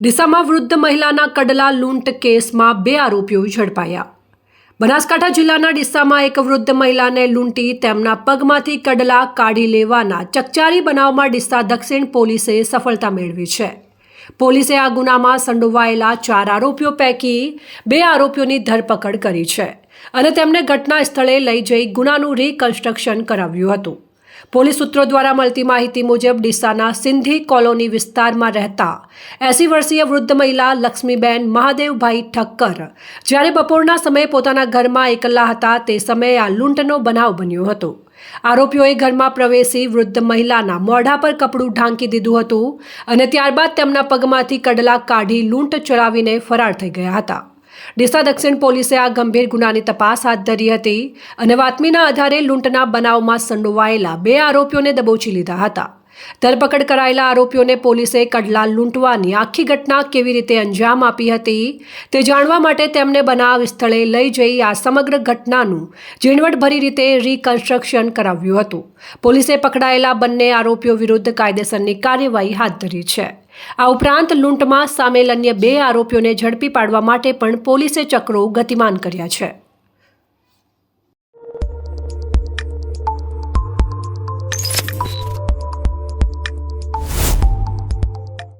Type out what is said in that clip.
ડીસામાં વૃદ્ધ મહિલાના કડલા લૂંટ કેસમાં 2 આરોપીઓ ઝડપાયા। બનાસકાંઠા જિલ્લાના ડીસામાં એક વૃદ્ધ મહિલાને લૂંટી તેમના પગમાંથી કડલા કાઢી લેવાના ચકચારી બનાવમાં ડીસા દક્ષિણ પોલીસે સફળતા મેળવી છે। પોલીસે આ ગુનામાં સંડોવાયેલા 4 આરોપીઓ પૈકી 2 આરોપીઓની ધરપકડ કરી છે અને તેમને ઘટના સ્થળે લઈ જઈ ગુનાનું રિકન્સ્ટ્રક્શન કરાવ્યું હતું। પોલીસ સૂત્રો દ્વારા મળતી માહિતી મુજબ ડીસાના સિંધી કોલોની વિસ્તારમાં રહેતા 80 વર્ષીય વૃદ્ધ મહિલા લક્ષ્મીબેન મહાદેવભાઈ ઠક્કર જ્યારે બપોરના સમયે પોતાના ઘરમાં એકલા હતા તે સમયે આ લૂંટનો બનાવ બન્યો હતો। આરોપીઓએ ઘરમાં પ્રવેશી વૃદ્ધ મહિલાના મોઢા પર કપડું ઢાંકી દીધું હતું અને ત્યારબાદ તેમના પગમાંથી કડલા કાઢી લૂંટ ચલાવીને ફરાર થઈ ગયા હતા। ડીસા દક્ષિણ પોલીસે આ ગંભીર ગુનાની તપાસ હાથ ધરી હતી અને બાતમીના આધારે લૂંટના બનાવમાં સંડોવાયેલા 2 આરોપીઓને દબોચી લીધા હતા। ધરપકડ કરાયેલા આરોપીઓને પોલીસે કડલા લૂંટવાની આખી ઘટના કેવી રીતે અંજામ આપી હતી તે જાણવા માટે તેમને બનાવ સ્થળે લઈ જઈ આ સમગ્ર ઘટનાનું ઝીણવટભરી રીતે રિકન્સ્ટ્રક્શન કરાવ્યું હતું। પોલીસે પકડાયેલા બંને આરોપીઓ વિરુદ્ધ કાયદેસરની કાર્યવાહી હાથ ધરી છે। આ ઉપરાંત લૂંટમાં સામેલ અન્ય 2 આરોપીઓને ઝડપી પાડવા માટે પણ પોલીસે ચક્રો ગતિમાન કર્યા છે।